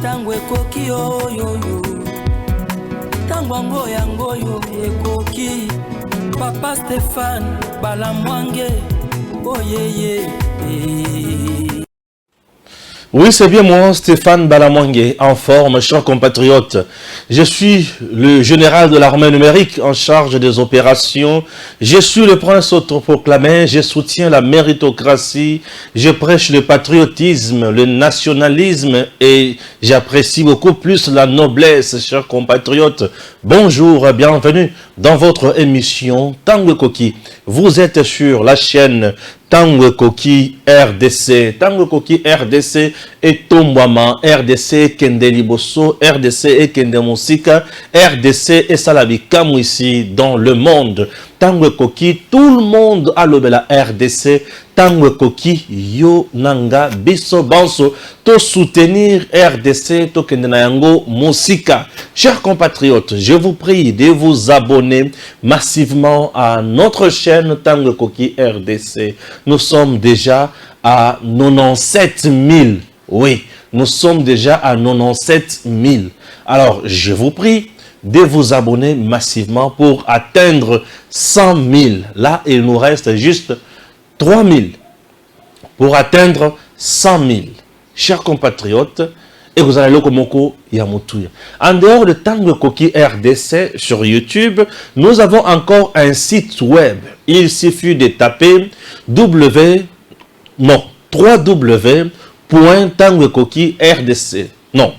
tango ekoki oyoyo tango yango yo ekoki Papa Stéphane Balamwange oyeye. Oui, c'est bien moi, Stéphane Balamwange, en forme, chers compatriotes. Je suis le général de l'armée numérique en charge des opérations. Je suis le prince autoproclamé, je soutiens la méritocratie, je prêche le patriotisme, le nationalisme et j'apprécie beaucoup plus la noblesse, chers compatriotes. Bonjour, bienvenue dans votre émission Tango Koki. Vous êtes sur la chaîne Tango Koki RDC. Tango Koki RDC et Tombouama. RDC Kende Liboso. RDC et Kende Mosika. RDC et Salabikamu ici dans le monde. Tango Koki, tout le monde a le la RDC. Tango Koki, yo nanga biso banso. To soutenir RDC, to Kende Nayango Mosika. Chers compatriotes, je vous prie de vous abonner massivement à notre chaîne Tango Koki RDC. Nous sommes déjà à 97 000. Oui, nous sommes déjà à 97 000. Alors, je vous prie de vous abonner massivement pour atteindre 100 000. Là, il nous reste juste 3 000 pour atteindre 100 000. Chers compatriotes, et vous allez le komoko yamutuya. En dehors de Tango Koki RDC sur YouTube, nous avons encore un site web. Il suffit de taper www.tangokoki.rdc. Non,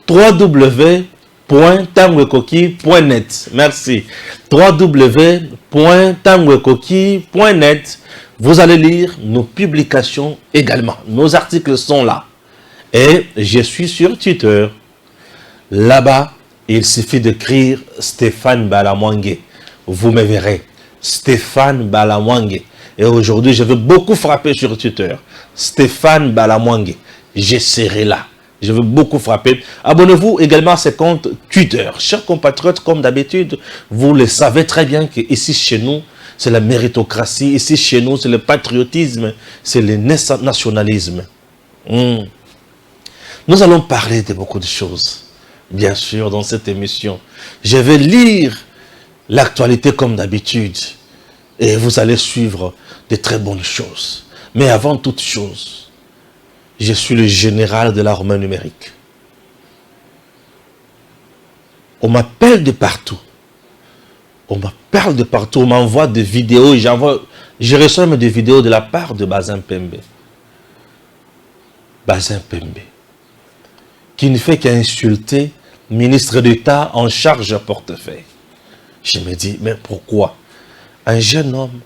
www.tangokoki.net. Merci. www.tangokoki.net. Vous allez lire nos publications également. Nos articles sont là. Et je suis sur Twitter. Là-bas, il suffit d'écrire Stéphane Balamwange. Vous me verrez. Stéphane Balamwange. Et aujourd'hui, je veux beaucoup frapper sur Twitter. Stéphane Balamwange. Je serai là. Je veux beaucoup frapper. Abonnez-vous également à ce compte Twitter. Chers compatriotes, comme d'habitude, vous le savez très bien qu'ici chez nous, c'est la méritocratie. Ici chez nous, c'est le patriotisme. C'est le nationalisme. Nous allons parler de beaucoup de choses, bien sûr, dans cette émission. Je vais lire l'actualité comme d'habitude et vous allez suivre de très bonnes choses. Mais avant toute chose, je suis le général de l'armée numérique. On m'appelle de partout. On m'appelle de partout, on m'envoie des vidéos, je reçois même des vidéos de la part de Bazin Pembe. Bazin Pembe, qui ne fait qu'insulter ministre d'État en charge à portefeuille. Je me dis, mais pourquoi un jeune homme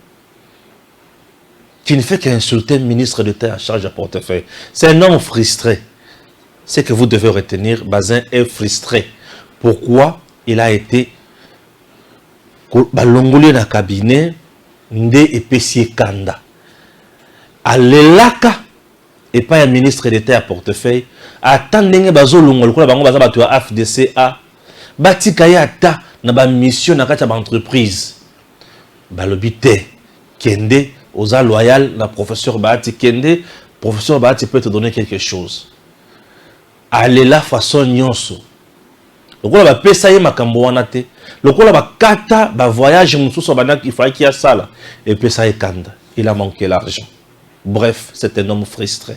qui ne fait qu'insulter ministre d'État en charge à portefeuille, c'est un homme frustré. C'est que vous devez retenir, Bazin est frustré. Pourquoi il a été balongolé dans le cabinet de Epessie Kanda. Alelaka et pas un ministre d'État à portefeuille. Attendez bazo longol ko bango baza bato ya FDCA. Batika ya ata na ba mission na kati ya entreprise. Balobité Kende oza loyal na professeur Bahati Kende, professeur Bahati peut te donner quelque chose. Allez la façon nyonso. Lokola ba pesa ye makambo wana te. Lokola ba kata ba voyage mususu banaki il fallait qu'il y a ça là et pesa ye Kanda. Il a manqué l'argent. Bref, c'est un homme frustré.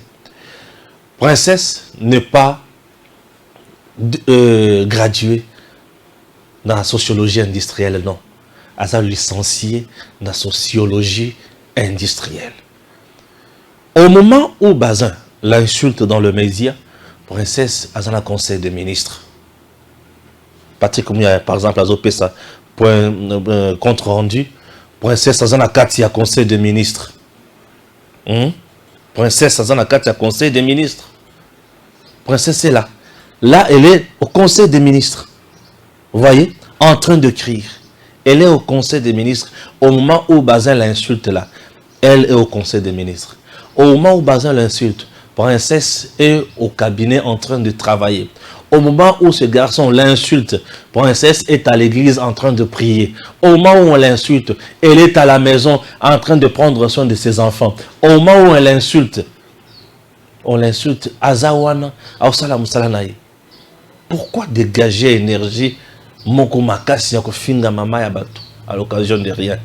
Princesse n'est pas graduée dans la sociologie industrielle, non. Elle est licenciée dans la sociologie industrielle. Au moment où Bazin l'insulte dans le média, Princesse a un conseil des ministres. Patrick Mouya, par exemple, a fait ça compte rendu. Princesse a un conseil des ministres. Princesse Azana Katia, conseil des ministres. Princesse est là. Là, elle est au conseil des ministres. Vous voyez, en train de crier. Elle est au conseil des ministres. Au moment où Bazin l'insulte là, elle est au conseil des ministres. Au moment où Bazin l'insulte, Princesse est au cabinet en train de travailler. Au moment où ce garçon l'insulte, Princesse est à l'église en train de prier. Au moment où on l'insulte, elle est à la maison en train de prendre soin de ses enfants. Au moment où on l'insulte, Azawana, Aosala Musalanaï. Pourquoi dégager énergie moko makasi ya kofinga mama ya bato à l'occasion de rien?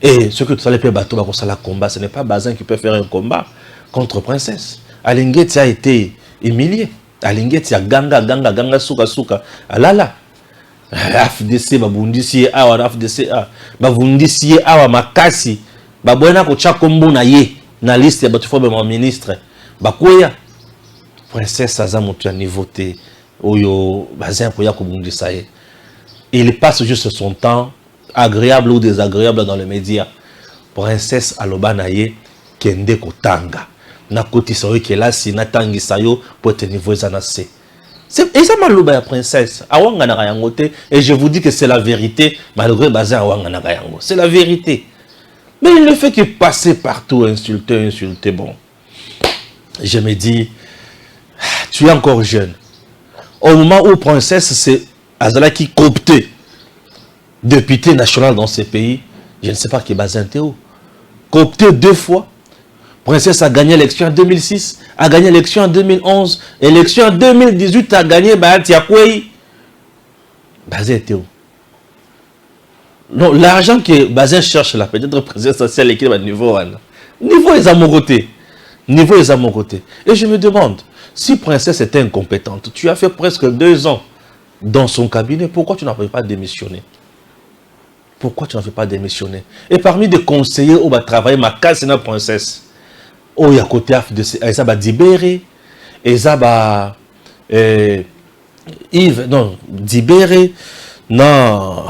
Et ce que tu savais, bateau va ça la combat, ce n'est pas Bazin qui peut faire un combat contre Princesse. Alingeti a été humilié. Alingeti a ganga suka alala. FDC babundisi awa FDC babundisi awa makasi babona ko chakombo na ye na liste ya bato fo ba ministre bakoya Princesse aza mutu ya niveau te oyo Bazin ko ya ko bundisa ye. Il passe juste son temps agréable ou désagréable dans les médias. Princesse Alobanaye kende kotanga na koti soyo kelasi na tangi sayo pour te niveau zanase. Et ça m'a princesse awanga na yango te, et je vous dis que c'est la vérité malgré Bazin awanga na yango. C'est la vérité. Mais le fait qu'il passe partout insulter bon. Je me dis tu es encore jeune. Au moment où Princesse c'est Azala qui coopté député national dans ces pays, je ne sais pas qui est Bazin Théo. Coopté 2 fois. Princesse a gagné l'élection en 2006, a gagné l'élection en 2011, élection en 2018 a gagné Bahatiakwei. Bazin Théo. Non, l'argent que Bazin cherche là, peut-être président social et qui est niveau est à mon côté. Niveau est à mon côté. Et je me demande, si Princesse était incompétente, tu as fait presque 2 ans dans son cabinet, pourquoi tu n'as pas démissionné? Pourquoi tu n'as pas démissionné? Et parmi des conseillers où va travailler ma case, c'est la Princesse. Oh, il y a côté FDC, Ezaba Dibéré, Ezaba Yves, non, Dibéré, non,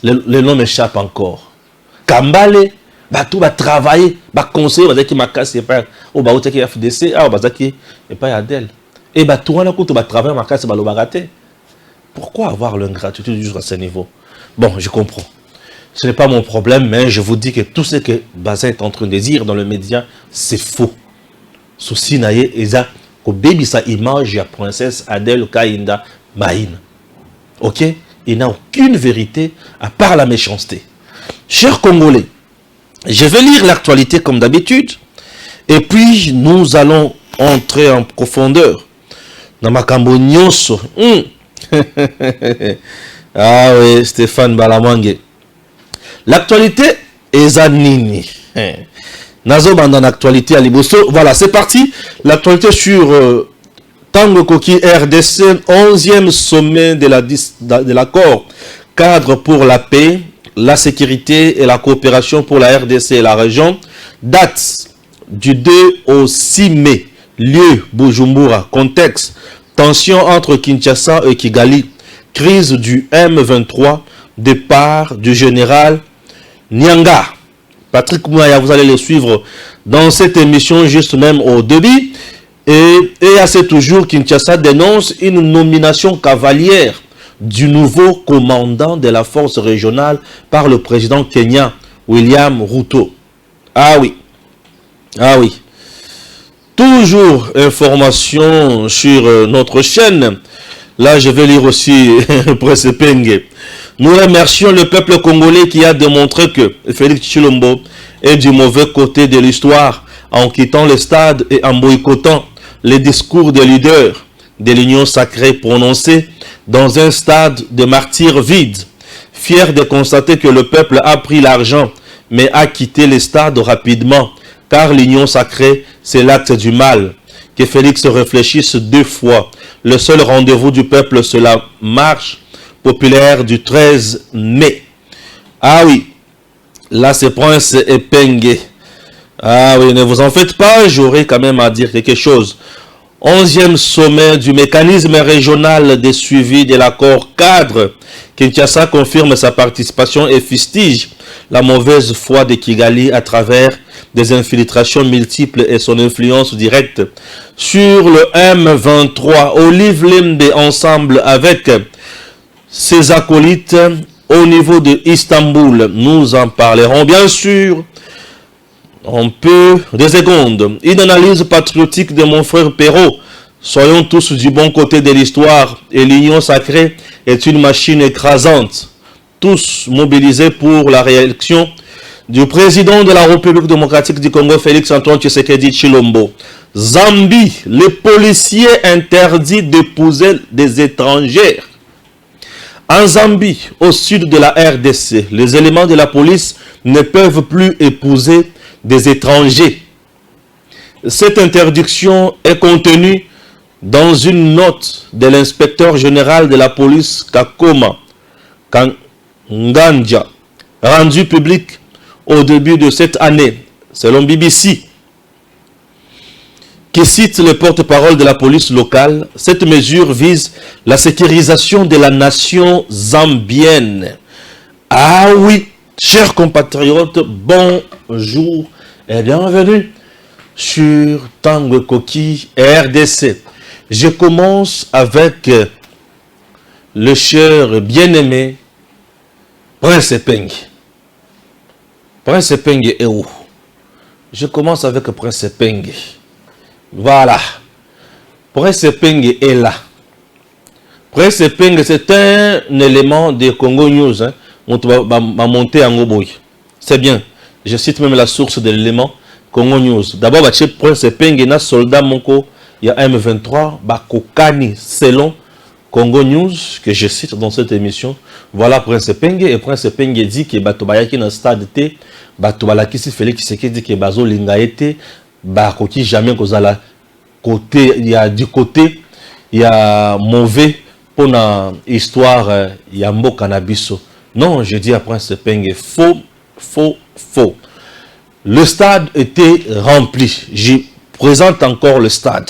le nom m'échappe encore. Kambale, bah tout va travailler, bah conseiller, bah qui ma case, c'est pas, oh bah qui FDC, ah bah qui et pas Adèle. Et bah tout on a côté bah travailler ma case, bah le baraté. Pourquoi avoir l'ingratitude jusqu'à ce niveau? Bon, je comprends. Ce n'est pas mon problème, mais je vous dis que tout ce que Bazin est en train de dire dans le média, c'est faux. Souci naye eza ko baby sa image ya Princesse Adèle Kainda Mahine. OK? Il n'a aucune vérité à part la méchanceté. Chers Congolais, je vais lire l'actualité comme d'habitude et puis nous allons entrer en profondeur dans makambo nyonso. Ah oui, Stéphane Balamwange. L'actualité est à Nini. Nazo dans l'actualité à Liboso. Voilà, c'est parti. L'actualité sur Tango Koki RDC, 11e sommet de l'accord cadre pour la paix, la sécurité et la coopération pour la RDC et la région. Date du 2 au 6 mai. Lieu Bujumbura. Contexte. Tension entre Kinshasa et Kigali. Crise du M23. Départ du général Nyanga. Patrick Mouyaya, vous allez le suivre dans cette émission juste même au début. Et à ce jour, Kinshasa dénonce une nomination cavalière du nouveau commandant de la force régionale par le président kenyan William Ruto. Ah oui. Ah oui. Toujours information sur notre chaîne. Là, je vais lire aussi Presse Penge. Nous remercions le peuple congolais qui a démontré que Félix Tshilombo est du mauvais côté de l'histoire en quittant le stade et en boycottant les discours des leaders de l'Union sacrée prononcés dans un stade de martyrs vide. Fier de constater que le peuple a pris l'argent mais a quitté le stade rapidement car l'Union sacrée c'est l'acte du mal. Que Félix réfléchisse 2 fois. Le seul rendez-vous du peuple c'est la marche populaire du 13 mai. Ah oui, là c'est Prince Epenge. Ah oui, ne vous en faites pas, j'aurai quand même à dire quelque chose. 11e sommet du mécanisme régional de suivi de l'accord cadre. Kinshasa confirme sa participation et fustige la mauvaise foi de Kigali à travers des infiltrations multiples et son influence directe sur le M23. Olive Lembe ensemble avec ses acolytes au niveau de Istanbul. Nous en parlerons bien sûr. On peut des secondes. Une analyse patriotique de mon frère Perrault. Soyons tous du bon côté de l'histoire et l'union sacrée est une machine écrasante. Tous mobilisés pour la réélection du président de la République démocratique du Congo, Félix-Antoine Tshisekedi Tshilombo. Zambie, les policiers interdits d'épouser des étrangers. En Zambie, au sud de la RDC, les éléments de la police ne peuvent plus épouser des étrangers. Cette interdiction est contenue dans une note de l'inspecteur général de la police Kakoma Kanganja, rendue publique au début de cette année, selon BBC, qui cite le porte-parole de la police locale. Cette mesure vise la sécurisation de la nation zambienne. Ah oui, chers compatriotes, bonjour et bienvenue sur Tango Koki RDC. Je commence avec le cher bien-aimé Prince Epenge. Prince Epenge est où? Je commence avec Prince Epenge. Voilà. Prince Epenge est là. Prince Epenge, c'est un élément de Congo News. Hein. On va monter en Goboy. C'est bien. Je cite même la source de l'élément Congo News. D'abord, Prince Epenge, na soldat Moko, il y a M23, Bakokani, selon Congo News, que je cite dans cette émission. Voilà Prince Epenge. Et Prince Epenge dit que Batobayaki dans le stade T, Batobalaki si Félix Tshisekedi dit que Bazo Lingaete, Bakoki jamais kozala côté, il y a du côté, il y a mauvais pour la histoire, il y a mot cannabiso. Non, je dis à Prince Epenge, faux, faux, faux. Le stade était rempli. Je présente encore le stade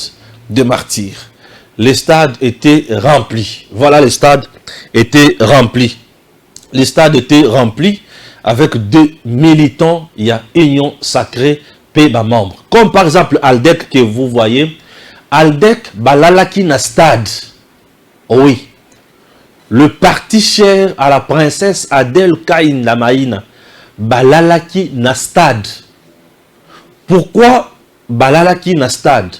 de Martyrs. Le stade était rempli. Voilà, le stade était rempli. Le stade était rempli avec 2 militants. Il y a Union Sacrée, Péba membre. Comme par exemple Aldec que vous voyez. Aldec balalaki na stade. Oui. Le parti cher à la princesse Adèle Kaïna Maïna. Balalaki na stade. Pourquoi balalaki na stade?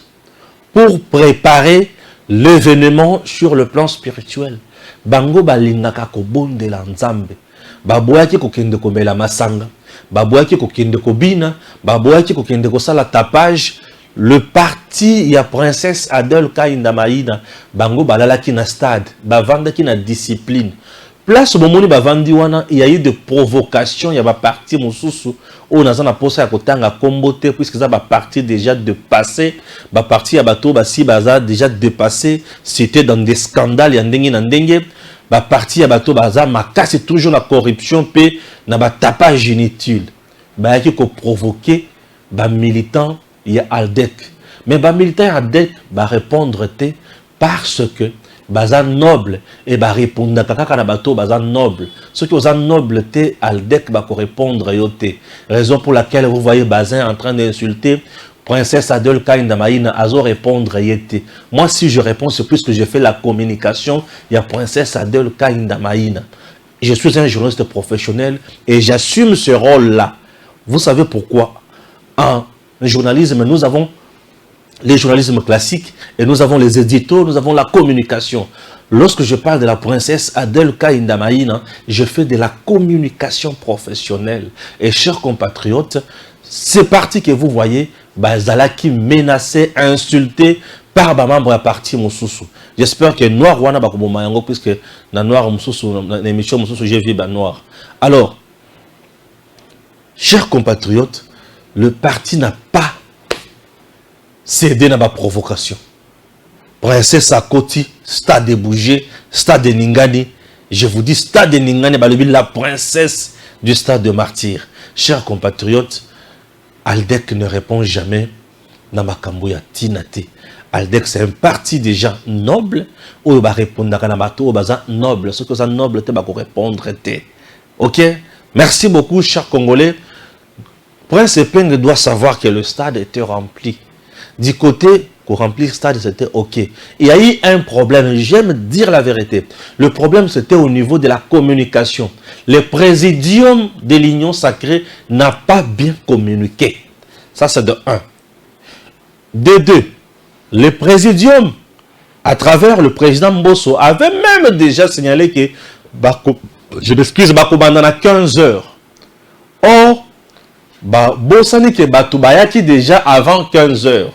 Pour préparer l'événement sur le plan spirituel. Bango balingaka ko bonde la nzambe. Baboyaki ko kende ko mela masanga. Baboyaki ko kende ko bina. Baboyaki ko kende ko sala tapage. Le parti ya princesse Adèle Kaïna Maïna. Bango balalaki na stade. Bavandaki na discipline. Place au moment où bavandi wana, il y a eu des provocations. Il y a ba parti mosusu. On a na posa ya kotanga kombote puisque ça ba parti déjà dépassé. Ba parti ya bato ba si baza déjà dépassé. C'était dans des scandales ya ndenge na ndenge. Ba parti ya bato baza makasi toujours la corruption pe na ba tapage inutile. Ba yaki ko provoquer ba militant ya Aldec. Mais ba militant ya Aldec ba répondre te parce que baza noble et ba répondre kaka na bato baza noble. Ceux qui ont noble te Aldec ba ko répondre yote. Raison pour laquelle vous voyez Bazin en train d'insulter princesse Adèle Kaïna Maïna azo répondre yete. Moi si je réponds c'est plus que je fais la communication, il y a princesse Adèle Kaïna Maïna. Je suis un journaliste professionnel et j'assume ce rôle-là. Vous savez pourquoi? En journalisme, nous avons les journalismes classiques et nous avons les éditos, nous avons la communication. Lorsque je parle de la princesse Adèle Kaïna Maïna, je fais de la communication professionnelle. Et chers compatriotes, ces partis que vous voyez, Bazalaki menacé, insulté par ma membre à parti Moussoussou. J'espère que Noir Wana Bakubomayango, puisque dans Noir Moussoussou, dans l'émission Moussoussou, j'ai vu Noir. Alors, chers compatriotes, le parti n'a pas cédé dans ma provocation. Princesse Akoti, stade de Bougé, stade de Ningani. Je vous dis, stade de Ningani, la princesse du stade de Martyrs. Chers compatriotes, Aldec ne répond jamais dans ma Kamboya Tinate. Aldec, c'est un parti déjà noble. Ou il va répondre à Namato, noble. Ce que ça noble, tu vas répondre. Ok? Merci beaucoup, chers Congolais. Prince Epenge doit savoir que le stade était rempli. Du côté pour remplir le stade, c'était ok. Il y a eu un problème, j'aime dire la vérité. Le problème, c'était au niveau de la communication. Le présidium de l'Union Sacrée n'a pas bien communiqué. Ça, c'est de 1. De 2, le présidium, à travers le président Mbosso, avait même déjà signalé que, je m'excuse, Bakobandana à 15 heures. Or, bosani ke bato bayaki déjà avant 15 heures.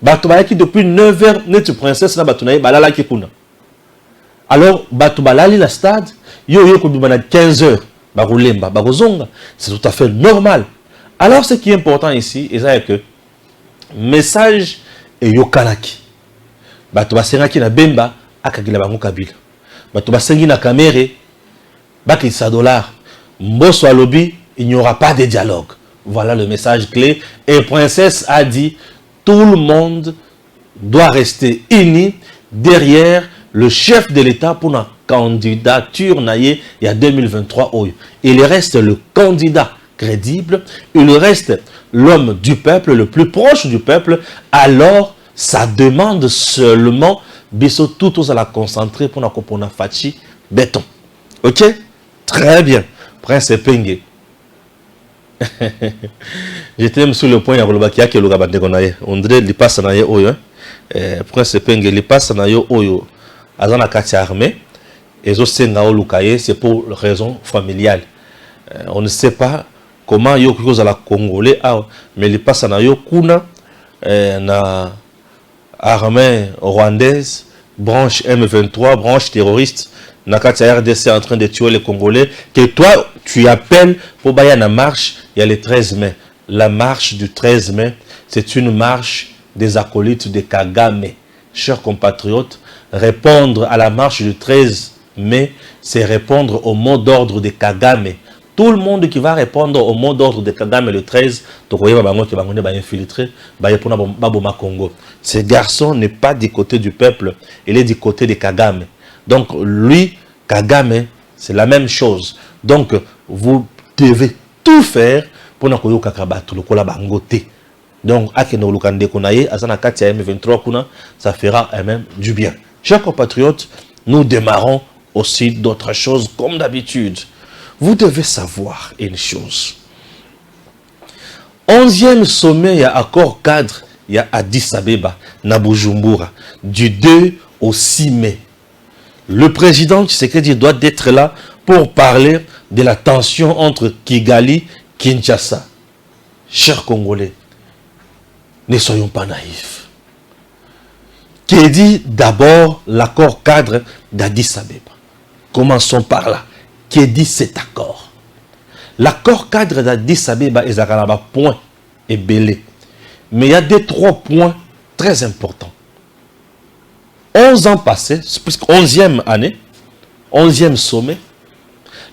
Bato bayaki depuis 9 heures, net princesse na bato naye balala ki kuna. Alors, bato balali la stade, yo kobima na 15 heures, baroulemba, barozonga, c'est tout à fait normal. Alors, ce qui est important ici, c'est que message et yokanaki. Bato basengaki na bemba, akagila bango kabila. Bato basengi na kamere, baki $100. Mbosso alobi, il n'y aura pas de dialogue. Voilà le message clé. Et Princesse a dit, tout le monde doit rester uni derrière le chef de l'État pour la candidature naïe il y a 2023. Il reste le candidat crédible, il reste l'homme du peuple, le plus proche du peuple. Alors, ça demande seulement biso tout à la concentrer pour la fachi béton. Ok? Très bien. Prince Pengue. J'étais même sur le point de que le gabande konaye. On dirait qu'il passe na ye oyo. Prince Pengue, il passe na yo oyo. Azana kati armée. Et zo senga o lukaye, c'est pour raison familiale. On ne sait pas comment yo cause à la Congolais, mais il passe na yo kuna na armée rwandaise, branche M23, branche terroriste. Nakati RDC en train de tuer les Congolais, que toi tu appelles pour bailler la marche, il y a le 13 mai. La marche du 13 mai, c'est une marche des acolytes de Kagame. Chers compatriotes, répondre à la marche du 13 mai, c'est répondre au mot d'ordre de Kagame. Tout le monde qui va répondre au mot d'ordre de Kagame le 13, ce garçon n'est pas du côté du peuple, il est du côté de Kagame. Donc lui, Kagame, c'est la même chose. Donc vous devez tout faire pour nakoyo kakabatu lokola bangote. Donc akeno lukande konaye azana kati ya M23 kuna, ça fera même du bien. Chers compatriotes, nous démarrons aussi d'autres choses comme d'habitude. Vous devez savoir une chose. 11e sommet, il y a accord cadre, il y a Addis Abeba, na Bujumbura, du 2 au 6 mai. Le président Tshisekedi doit être là pour parler de la tension entre Kigali et Kinshasa. Chers Congolais, ne soyons pas naïfs. Qui dit d'abord l'accord cadre d'Addis Abeba. Commençons par là. Qui dit cet accord? L'accord cadre d'Addis Abeba est un point et belé. Mais il y a 2-3 points très importants. 11 ans passés, puisque 11e année, 11e sommet,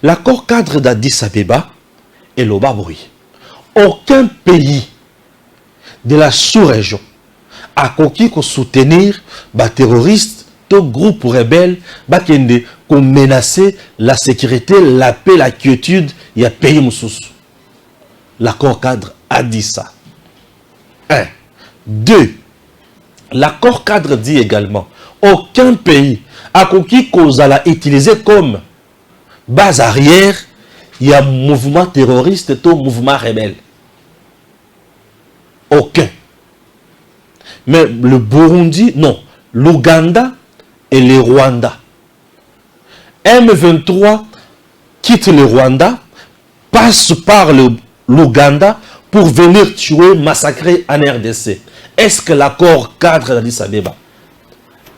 l'accord cadre d'Addis Abeba est le bas bruit. Aucun pays de la sous-région a conquis qu'on soutenir les terroristes, tout groupe rebelle, qu'on menacer la sécurité, la paix, la quiétude, il y a pays moussous. L'accord cadre a dit ça. 1. 2. L'accord cadre dit également aucun pays a conquis qu'on allait utiliser comme base arrière, il y a mouvement terroriste et tout mouvement rebelle. Aucun. Mais le Burundi, non. L'Ouganda et le Rwanda. M23 quitte le Rwanda, passe par l'Ouganda pour venir tuer, massacrer en RDC. Est-ce que l'accord cadre d'Addis Abeba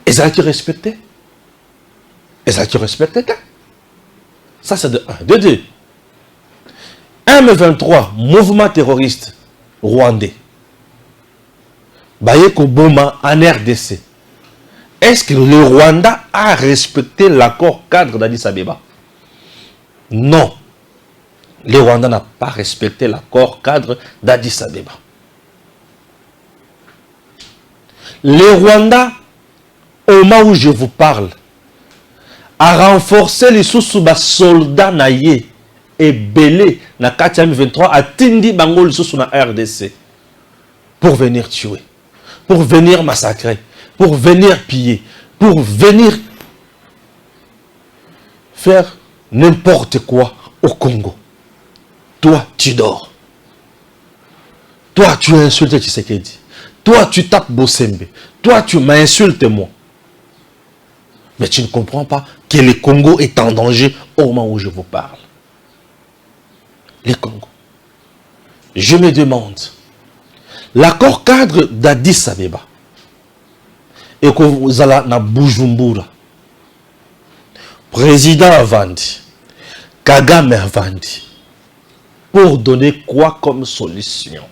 est-ce respecté? Est-ce respecté? Ça c'est de 1. De 2. M23, mouvement terroriste rwandais. Bayeko Boma en RDC. Est-ce que le Rwanda a respecté l'accord cadre d'Addis Abeba? Non. Le Rwanda n'a pas respecté l'accord cadre d'Addis Abeba. Le Rwanda, au moment où je vous parle, a renforcé les soldats naïe et belé na KTM 23 à Tindi Bangol sous la RDC pour venir tuer, pour venir massacrer, pour venir piller, pour venir faire n'importe quoi au Congo. Toi, tu dors. Toi, tu insultes Tshisekedi. Toi, tu tapes Bossembe. Toi, tu m'insultes moi. Mais tu ne comprends pas que le Congo est en danger au moment où je vous parle. Le Congo. je me demande, l'accord cadre d'Addis Abeba et que vous allez na Bujumbura, président Avandi, Kagame Avandi, pour donner quoi comme solution?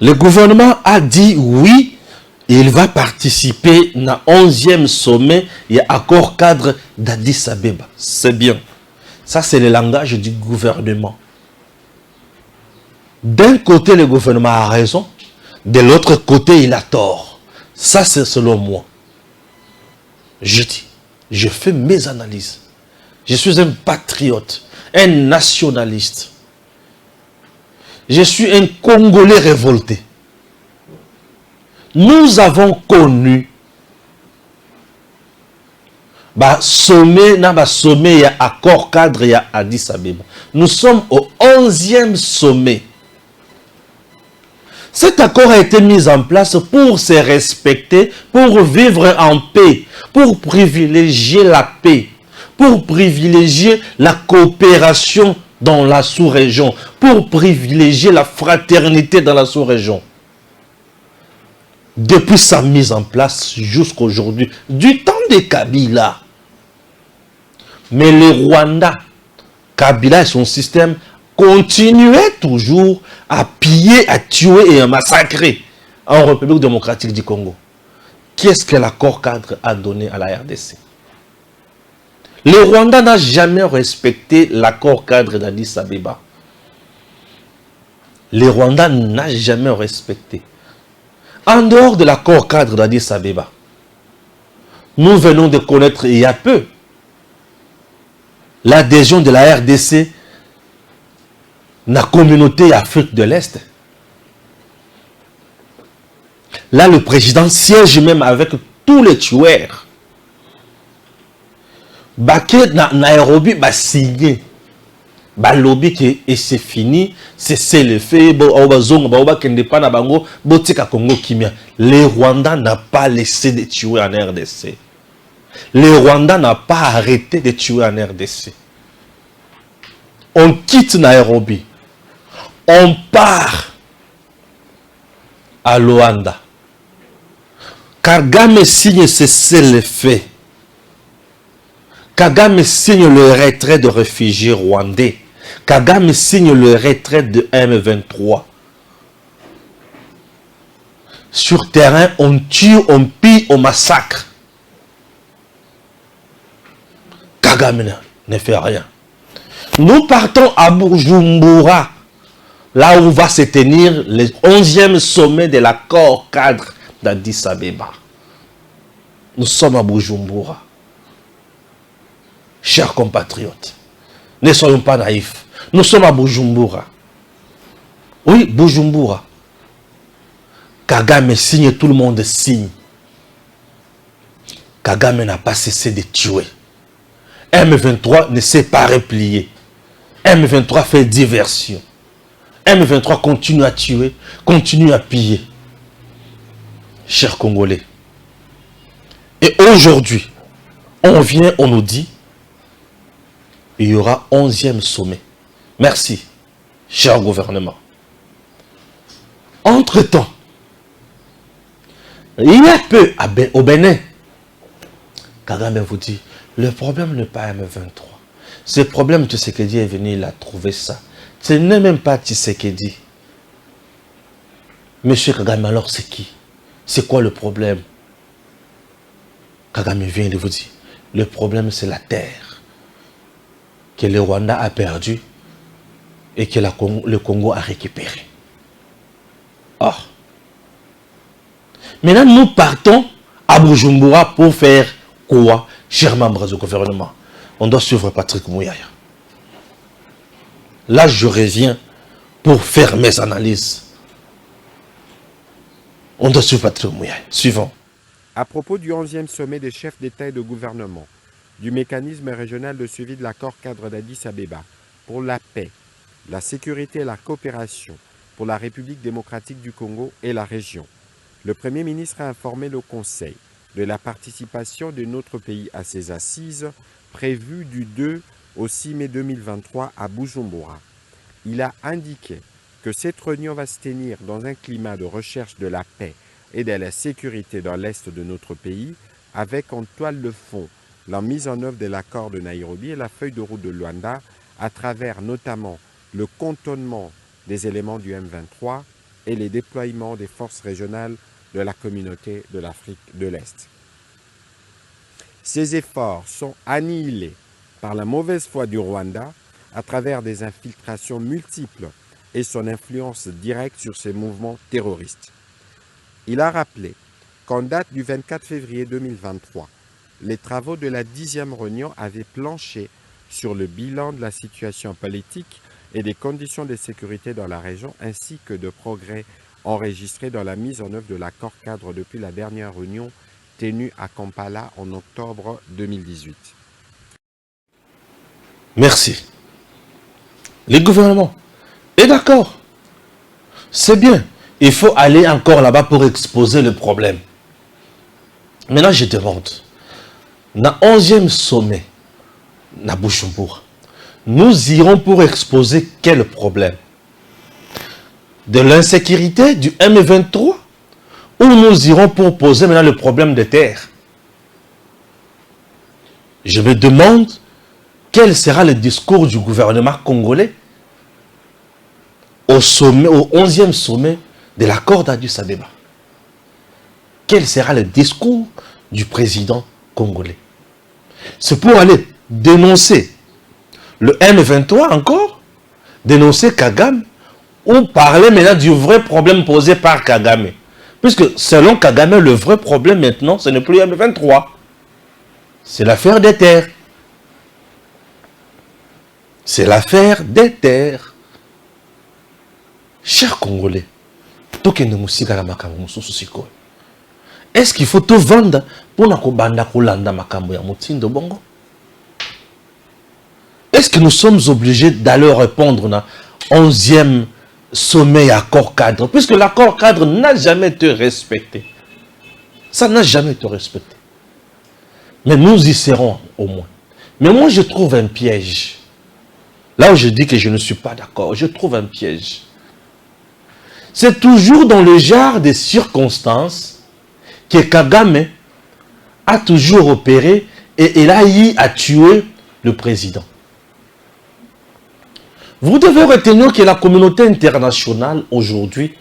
Le gouvernement a dit oui, il va participer à 11e sommet et accord cadre d'Addis Abeba. C'est bien. Ça, c'est le langage du gouvernement. D'un côté, le gouvernement a raison. De l'autre côté, il a tort. Ça, c'est selon moi. Je dis, je fais mes analyses. Je suis un patriote, un nationaliste. Je suis un Congolais révolté. Nous avons connu sommet, il y a accord cadre, il y a Addis Abeba. Nous sommes au 11e sommet. Cet accord a été mis en place pour se respecter, pour vivre en paix, pour privilégier la paix, pour privilégier la coopération dans la sous-région, pour privilégier la fraternité dans la sous-région. Depuis sa mise en place jusqu'à aujourd'hui, du temps de Kabila. Mais le Rwanda, Kabila et son système continuaient toujours à piller, à tuer et à massacrer en République démocratique du Congo. Qu'est-ce que l'accord cadre a donné à la RDC? Le Rwanda n'a jamais respecté l'accord cadre d'Addis Abeba. Le Rwanda n'a jamais respecté. En dehors de l'accord cadre d'Addis Abeba, nous venons de connaître il y a peu l'adhésion de la RDC à la communauté Afrique de l'Est. Là, le président siège même avec tous les tueurs. Baké na Nairobi va signer. Balobi et c'est fini, c'est le fait. Le Rwanda n'a pas laissé de tuer en RDC. Le Rwanda n'a pas arrêté de tuer en RDC. On quitte Nairobi. On part à Luanda. Kagame signe cessez-le-feu. Kagame signe le retrait de réfugiés rwandais. Kagame signe le retrait de M23. Sur terrain, on tue, on pille, on massacre. Kagame ne fait rien. Nous partons à Bujumbura, là où va se tenir le 11e sommet de l'accord cadre d'Addis Abeba. Nous sommes à Bujumbura. Chers compatriotes, ne soyons pas naïfs. Nous sommes à Bujumbura. Oui, Bujumbura. Kagame signe, tout le monde signe. Kagame n'a pas cessé de tuer. M23 ne s'est pas replié. M23 fait diversion. M23 continue à tuer, continue à piller. Chers Congolais. Et aujourd'hui, on nous dit, il y aura 11e sommet. Merci, cher gouvernement. Entre-temps, il y a peu au Bénin, Kagame vous dit, le problème n'est pas M23. Ce problème, Tshisekedi est venu, il a trouvé ça. Ce n'est même pas Tshisekedi. Monsieur Kagame, alors c'est qui? C'est quoi le problème? Kagame vient et vous dit, le problème c'est la terre que le Rwanda a perdu et que le Congo a récupéré. Or, maintenant nous partons à Bujumbura pour faire quoi, chers membres du gouvernement? On doit suivre Patrick Mouyaya. Là, je reviens pour faire mes analyses. On doit suivre Patrick Mouyaya. Suivons. À propos du 11e sommet des chefs d'État et de gouvernement, du mécanisme régional de suivi de l'accord cadre d'Addis Abeba pour la paix, la sécurité et la coopération pour la République démocratique du Congo et la région, le Premier ministre a informé le Conseil de la participation de notre pays à ces assises prévues du 2 au 6 mai 2023 à Bujumbura. Il a indiqué que cette réunion va se tenir dans un climat de recherche de la paix et de la sécurité dans l'est de notre pays, avec en toile de fond la mise en œuvre de l'accord de Nairobi et la feuille de route de Luanda, à travers notamment le cantonnement des éléments du M23 et les déploiements des forces régionales de la communauté de l'Afrique de l'Est. Ces efforts sont annihilés par la mauvaise foi du Rwanda à travers des infiltrations multiples et son influence directe sur ces mouvements terroristes. Il a rappelé qu'en date du 24 février 2023, les travaux de la 10e réunion avaient planché sur le bilan de la situation politique et des conditions de sécurité dans la région, ainsi que de progrès enregistrés dans la mise en œuvre de l'accord cadre depuis la dernière réunion tenue à Kampala en octobre 2018. Merci. Le gouvernement est d'accord. C'est bien. Il faut aller encore là-bas pour exposer le problème. Maintenant, je demande, dans le 11e sommet, à Bujumbura, nous irons pour exposer quel problème? De l'insécurité du M23? Ou nous irons pour poser maintenant le problème des terres? Je me demande quel sera le discours du gouvernement congolais au 11e sommet de l'accord d'Addis Abeba. Quel sera le discours du président congolais? C'est pour aller dénoncer le M23 encore, dénoncer Kagame, ou parler maintenant du vrai problème posé par Kagame. Puisque selon Kagame, le vrai problème maintenant, ce n'est plus le M23. C'est l'affaire des terres. C'est l'affaire des terres. Chers Congolais, est-ce qu'il faut tout vendre pour bongo? Est-ce que nous sommes obligés d'aller répondre dans 11e sommet accord cadre? Puisque l'accord cadre n'a jamais été respecté. Ça n'a jamais été respecté. Mais nous y serons au moins. Mais moi je trouve un piège. Là où je dis que je ne suis pas d'accord, je trouve un piège. C'est toujours dans le genre de circonstances que Kagame a toujours opéré et il a eu à tuer le président. Vous devez retenir que la communauté internationale aujourd'hui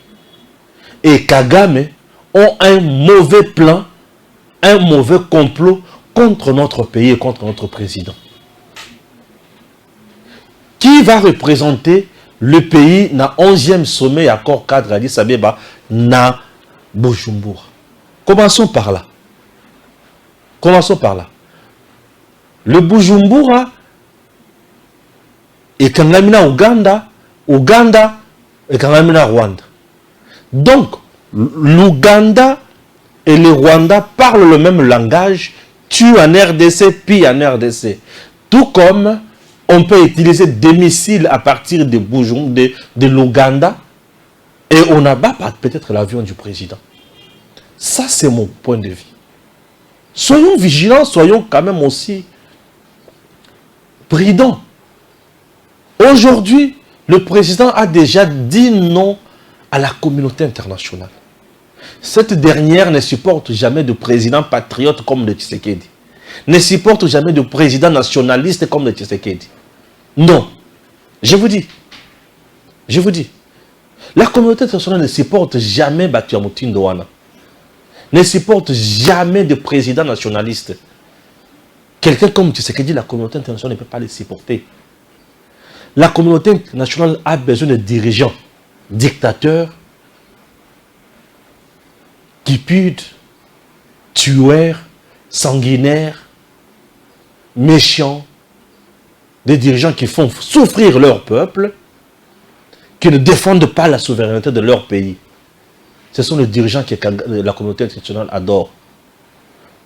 et Kagame ont un mauvais plan, un mauvais complot contre notre pays et contre notre président. Qui va représenter le pays dans 11e sommet accord cadre Addis Abeba na Bujumbura? Commençons par là. Commençons par là. Le Bujumbura et Kangamina Ouganda, Ouganda et Kangamina Rwanda. Donc, l'Ouganda et le Rwanda parlent le même langage, tuent en RDC, puis en RDC. Tout comme on peut utiliser des missiles à partir de Bujumbura, de l'Ouganda, et on abat peut-être l'avion du président. Ça, c'est mon point de vue. Soyons vigilants, soyons quand même aussi prudents. Aujourd'hui, le président a déjà dit non à la communauté internationale. Cette dernière ne supporte jamais de président patriote comme le Tshisekedi. Ne supporte jamais de président nationaliste comme le Tshisekedi. Non. Je vous dis. Je vous dis. La communauté internationale ne supporte jamais Batiamouti Ndoana. Ne supporte jamais de président nationaliste. Quelqu'un comme Tshisekedi, la communauté internationale ne peut pas le supporter. La communauté internationale a besoin de dirigeants, dictateurs, cupides, tueurs, sanguinaires, méchants, des dirigeants qui font souffrir leur peuple, qui ne défendent pas la souveraineté de leur pays. Ce sont les dirigeants que la communauté internationale adore.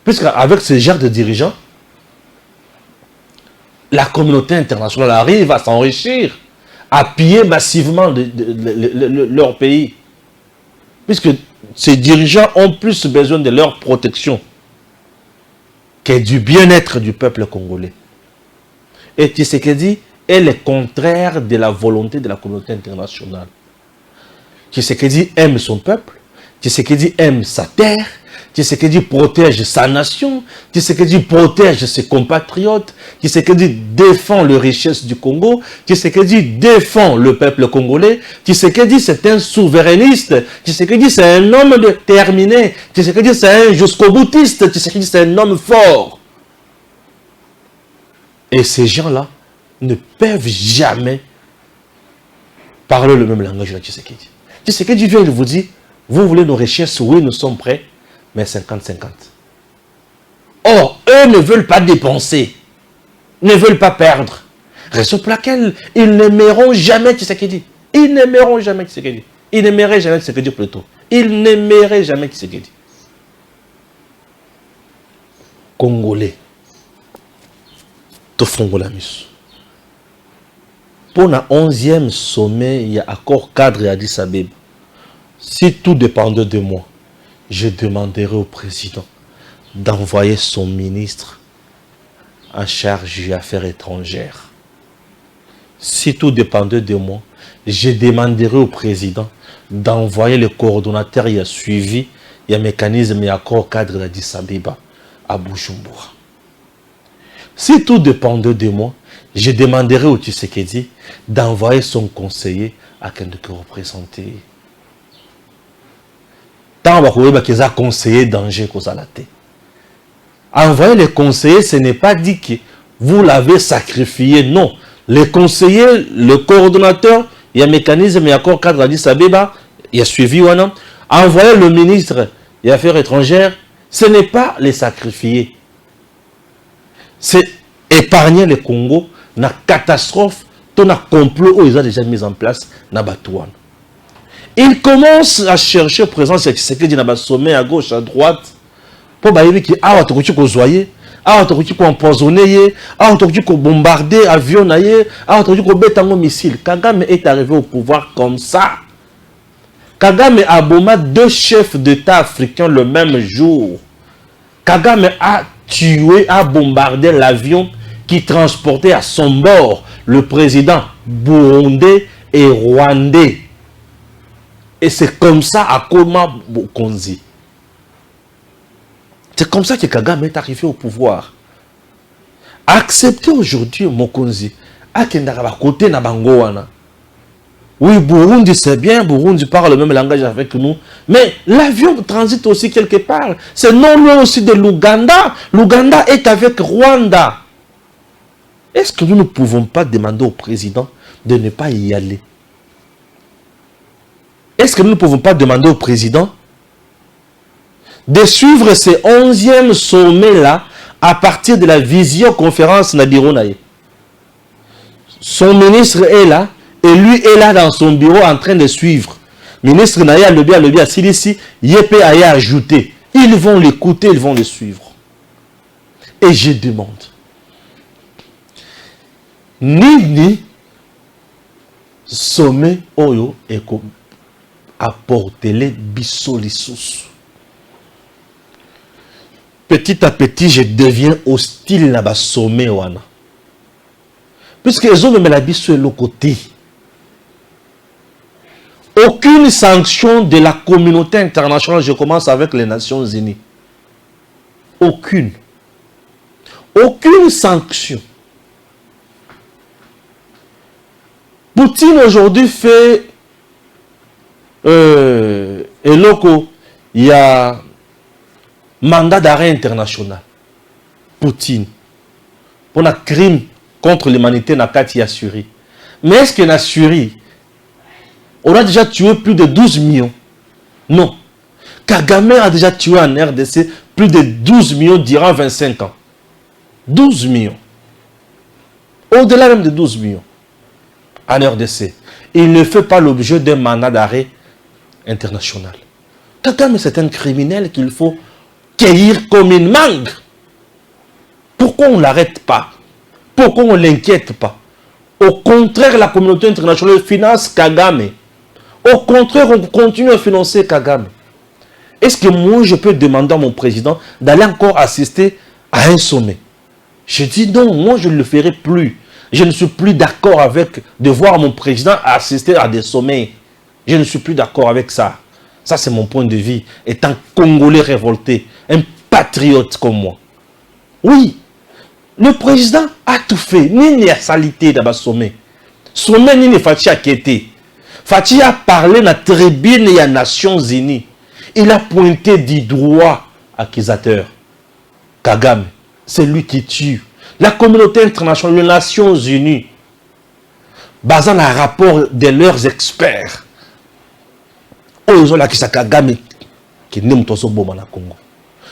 Puisqu'avec ce genre de dirigeants, la communauté internationale arrive à s'enrichir, à piller massivement leur pays. Puisque ces dirigeants ont plus besoin de leur protection que du bien-être du peuple congolais. Et Tshisekedi est le contraire de la volonté de la communauté internationale. Tshisekedi aime son peuple, Tshisekedi aime sa terre, Tshisekedi protège sa nation, Tshisekedi protège ses compatriotes, Tshisekedi défend les richesses du Congo, Tshisekedi défend le peuple congolais, Tshisekedi c'est un souverainiste, Tshisekedi c'est un homme déterminé, Tshisekedi c'est un jusqu'au boutiste, Tshisekedi c'est un homme fort. Et ces gens-là ne peuvent jamais parler le même langage de Tshisekedi. Tshisekedi vient de vous dire, vous voulez nos richesses, oui nous sommes prêts, mais 50-50. Or, eux ne veulent pas dépenser, ne veulent pas perdre. Raison pour laquelle ils n'aimeront jamais Tshisekedi. Ils n'aimeront jamais Tshisekedi. Ils n'aimeraient jamais Tshisekedi plutôt. Ils n'aimeraient jamais Tshisekedi. Congolais. Tofongolamus. Pour le 11e sommet, il y a accord cadre à Addis Abeba. Si tout dépendait de moi, je demanderai au président d'envoyer son ministre en charge des affaires étrangères. Si tout dépendait de moi, je demanderai au président d'envoyer le coordonnateur qui a suivi le mécanisme et accord cadre d'Addis Abeba à Bujumbura. Si tout dépendait de moi, je demanderai au Tshisekedi d'envoyer son conseiller à quelqu'un qui représente. Tant qu'il a conseillé danger qu'aux alatés. Envoyer les conseillers, ce n'est pas dit que vous l'avez sacrifié, non. Les conseillers, le coordonnateur, il y a un mécanisme, il y a accord cadre à Addis Abeba, il y a suivi ou non. Envoyer le ministre des Affaires étrangères, ce n'est pas les sacrifier. C'est épargner le Congo na catastrophe, ton complot où ils ont déjà mis en place na Batouane. Il commence à chercher présence de Tshisekedi dans le sommet à gauche, à droite, pour dire qu'il y a un truc qu'on zoye, un truc qu'on empoisonné, un truc qu'on bombardé, avion, un truc qu'on bête en missile. Kagame est arrivé au pouvoir comme ça. Kagame a bombardé 2 chefs d'État africains le même jour. Kagame a tué, a bombardé l'avion qui transportait à son bord le président burundais et rwandais. Et c'est comme ça à Koma Bokonzi. C'est comme ça que Kagame est arrivé au pouvoir. Acceptez aujourd'hui Mokonzi. Akendara côté na bangoana. Oui, Burundi c'est bien, Burundi parle le même langage avec nous. Mais l'avion transite aussi quelque part. C'est non loin aussi de l'Ouganda. L'Ouganda est avec Rwanda. Est-ce que nous ne pouvons pas demander au président de ne pas y aller? Est-ce que nous ne pouvons pas demander au président de suivre ce 11e sommet-là à partir de la visioconférence Nadironaye? Son ministre est là et lui est là dans son bureau en train de suivre. Ministre Naya Lobi à Silisi, Yepe Aya ajouté. Ils vont l'écouter, ils vont le suivre. Et je demande, Nini sommet Oyo et apportez-les bisolisus. Petit à petit, je deviens hostile là-bas sommet wana. Puisque ils ont même la biso de l'autre côté. Aucune sanction de la communauté internationale, je commence avec les Nations Unies. Aucune. Aucune sanction. Poutine aujourd'hui fait et loco, il y a mandat d'arrêt international. Poutine. Pour un crime contre l'humanité n'a qu'à y assurer. Mais est-ce que la Syrie, on a déjà tué plus de 12 millions? Non. Kagame a déjà tué en RDC plus de 12 millions durant 25 ans. 12 millions. Au-delà même de 12 millions. En RDC. Il ne fait pas l'objet d'un mandat d'arrêt international. Kagame, c'est un criminel qu'il faut cueillir comme une mangue. Pourquoi on ne l'arrête pas? Pourquoi on ne l'inquiète pas? Au contraire, la communauté internationale finance Kagame. Au contraire, on continue à financer Kagame. Est-ce que moi, je peux demander à mon président d'aller encore assister à un sommet? Je dis non, moi, je ne le ferai plus. Je ne suis plus d'accord avec de voir mon président assister à des sommets. Je ne suis plus d'accord avec ça. Ça, c'est mon point de vue. Étant Congolais révolté, un patriote comme moi. Oui, le président a tout fait. Ni a salité dans le sommet. Sommet ni Fati a quitté. Fati a parlé dans la tribune des Nations Unies. Il a pointé du doigt accusateur. Kagame, c'est lui qui tue. La communauté internationale, les Nations Unies, basant un rapport de leurs experts, ils ont l'acquis Kagame qui n'est pas au Congo.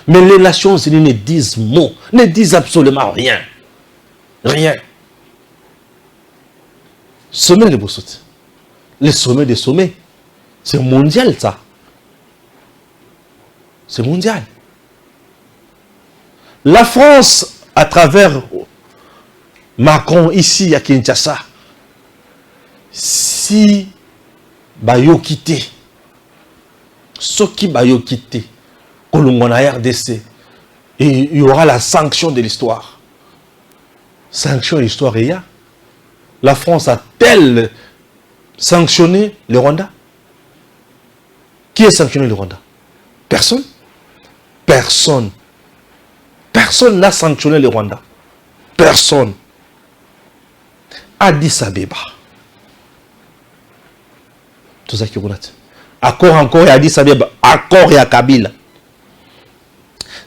Mais les Nations Unies ne disent mot, ne disent absolument rien. Rien. Sommet de Bossot. Les sommets des sommets. C'est mondial ça. C'est mondial. La France, à travers Macron ici à Kinshasa, si Bayo quitté, ce qui Bayo quitté, Kolongona RDC, et il y aura la sanction de l'histoire. Sanction de l'histoire, il y a. La France a-t-elle sanctionné le Rwanda? Qui a sanctionné le Rwanda? Personne. Personne. Personne n'a sanctionné le Rwanda. Personne. Addis Abeba. Tout ça qui est accord encore et Addis Abeba. Accord et à Kabila.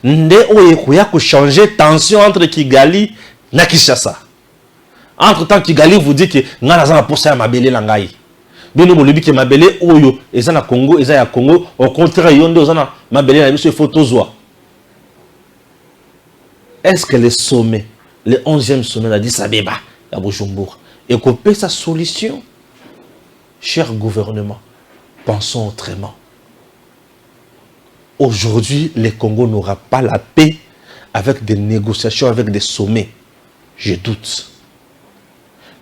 Nde oye ko changer tension entre Kigali na Kinshasa. Entre temps Kigali vous dit que ngana za posa ya mabele na ngai. Bino bolobi ke mabele oyo eza na Congo, eza ya Congo, au contraire yonde ozana mabele na biso photo zwa. Est-ce que les sommets, le 11e sommet d'Addis Abeba à Bujumbura, et qu'on peut sa solution? Cher gouvernement, pensons autrement. Aujourd'hui, le Congo n'aura pas la paix avec des négociations, avec des sommets. Je doute.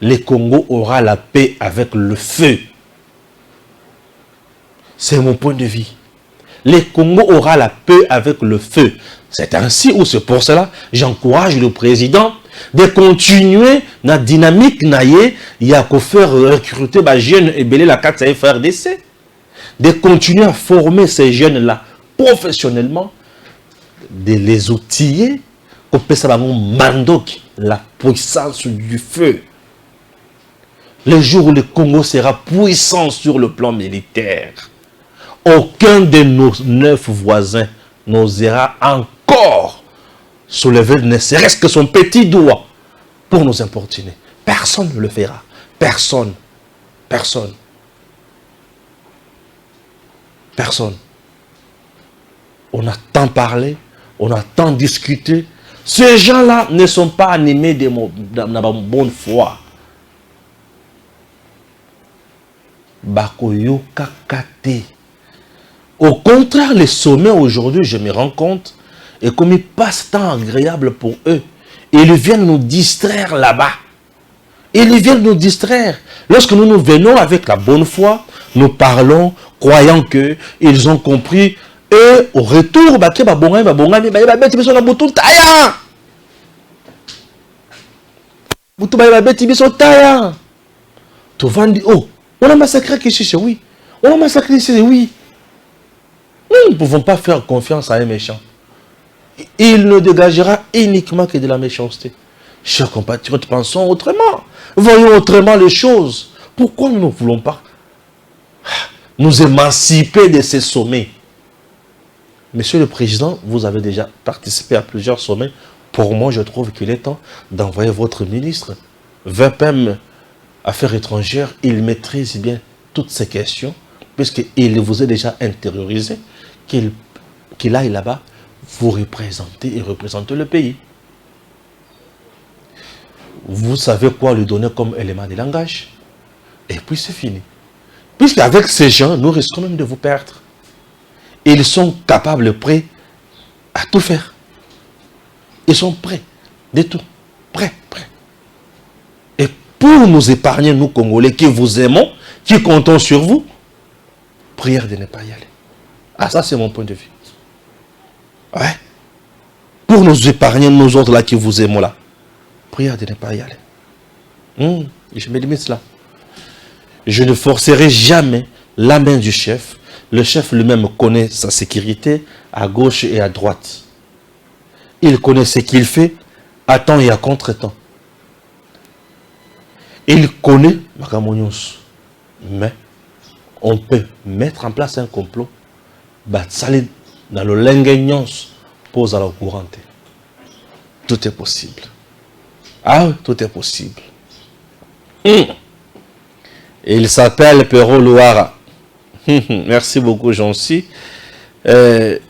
Le Congo aura la paix avec le feu. C'est mon point de vue. Le Congo aura la paix avec le feu. C'est ainsi ou c'est pour cela j'encourage le président de continuer la dynamique naïe. Il y a qu'à faire recruter les jeunes et belé la 4 FRDC. De continuer à former ces jeunes-là professionnellement, de les outiller, qu'on peut savoir mandoc la puissance du feu. Le jour où le Congo sera puissant sur le plan militaire, aucun de nos 9 voisins n'osera encore soulever ne serait-ce que son petit doigt pour nous importuner. Personne ne le fera. Personne. Personne. Personne. On a tant parlé, on a tant discuté. Ces gens-là ne sont pas animés de bonne foi. Bakoyoka kate. Au contraire, les sommets aujourd'hui, je me rends compte, et comme ils passent tant agréable pour eux, ils viennent nous distraire là-bas. Ils viennent nous distraire. Lorsque nous venons avec la bonne foi, nous parlons, croyant qu'ils ont compris. Et au retour, on a massacré Kishiche, oui. On a massacré ici, oui. Nous ne pouvons pas faire confiance à un méchant. Il ne dégagera uniquement que de la méchanceté. Chers compatriotes, pensons autrement. Voyons autrement les choses. Pourquoi nous ne voulons pas nous émanciper de ces sommets? Monsieur le Président, vous avez déjà participé à plusieurs sommets. Pour moi, je trouve qu'il est temps d'envoyer votre ministre. VPM Affaires étrangères, il maîtrise bien toutes ces questions, puisqu'il vous est déjà intériorisé, qu'il aille là-bas, vous représenter et représenter le pays. Vous savez quoi lui donner comme élément de langage. Et puis c'est fini. Puisqu'avec ces gens, nous risquons même de vous perdre. Ils sont capables, prêts à tout faire. Ils sont prêts de tout. Prêts. Et pour nous épargner, nous Congolais, qui vous aimons, qui comptons sur vous, prière de ne pas y aller. Ah, ça c'est mon point de vue. Ouais. Pour nous épargner, nous autres là qui vous aimons là, prière de ne pas y aller. Je me limite là. Je ne forcerai jamais la main du chef. Le chef lui-même connaît sa sécurité à gauche et à droite. Il connaît ce qu'il fait à temps et à contre-temps. Il connaît Makamonyos. Mais on peut mettre en place un complot. Batsali dans le lenguenyons pose à la courante. Tout est possible. Ah oui, tout est possible. Il s'appelle Pero Louara. Merci beaucoup, Jean-Si. Ce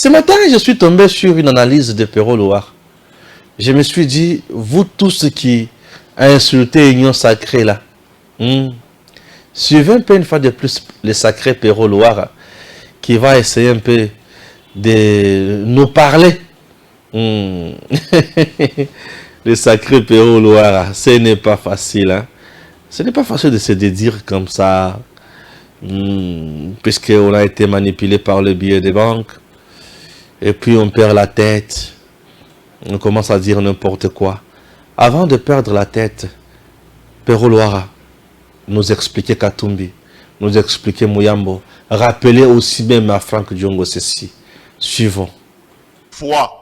matin, je suis tombé sur une analyse de Pero Louara. Je me suis dit, vous tous qui insultez l'union sacrée là, suivez un peu une fois de plus le sacré Pero Louara qui va essayer un peu de nous parler. Le sacré Pero Louara, ce n'est pas facile. Hein? Ce n'est pas facile de se dire comme ça, puisqu'on a été manipulé par le billet des banques, et puis on perd la tête, on commence à dire n'importe quoi. Avant de perdre la tête, Pero Louara nous expliquait Katumbi, nous expliquait Muyambo, rappelez aussi même à Franck Diongo ceci. Suivons. Foi.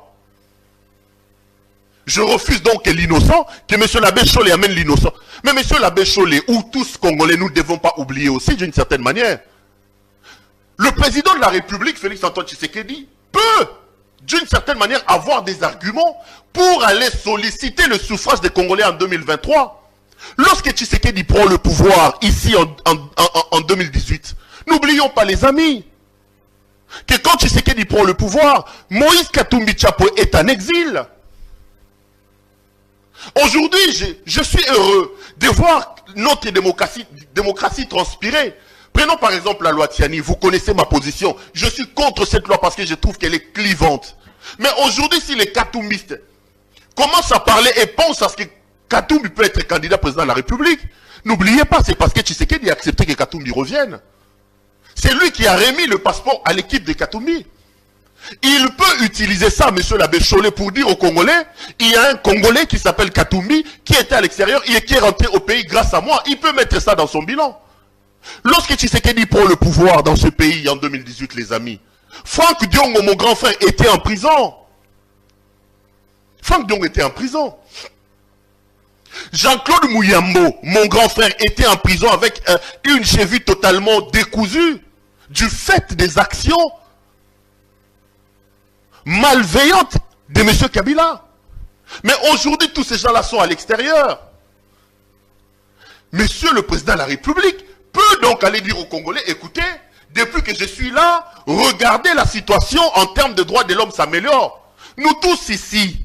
Je refuse donc que l'innocent, que M. l'abbé Cholé amène l'innocent. Mais M. l'abbé Cholé, ou tous Congolais, nous ne devons pas oublier aussi d'une certaine manière. Le président de la République, Félix Antoine Tshisekedi, peut d'une certaine manière avoir des arguments pour aller solliciter le suffrage des Congolais en 2023. Lorsque Tshisekedi prend le pouvoir ici en 2018, n'oublions pas les amis, que quand Tshisekedi prend le pouvoir, Moïse Katumbi Tchapo est en exil. Aujourd'hui, je suis heureux de voir notre démocratie transpirer. Prenons par exemple la loi Tiani, vous connaissez ma position. Je suis contre cette loi parce que je trouve qu'elle est clivante. Mais aujourd'hui, si les Katumbistes commencent à parler et pensent à ce que Katumbi peut être candidat président de la République, n'oubliez pas, c'est parce que Tshisekedi a accepté que Katumbi revienne. C'est lui qui a remis le passeport à l'équipe de Katumbi. Il peut utiliser ça, M. l'abbé Cholé, pour dire aux Congolais, il y a un Congolais qui s'appelle Katumbi, qui était à l'extérieur et qui est rentré au pays grâce à moi. Il peut mettre ça dans son bilan. Lorsque Tshisekedi prend le pouvoir dans ce pays en 2018, les amis, Franck Diongo, mon grand frère, était en prison. Franck Diongo était en prison. Jean-Claude Muyambo, mon grand frère, était en prison avec une cheville totalement décousue du fait des actions malveillantes de M. Kabila. Mais aujourd'hui, tous ces gens-là sont à l'extérieur. Monsieur le président de la République peut donc aller dire aux Congolais, écoutez, depuis que je suis là, regardez la situation en termes de droits de l'homme s'améliore. Nous tous ici,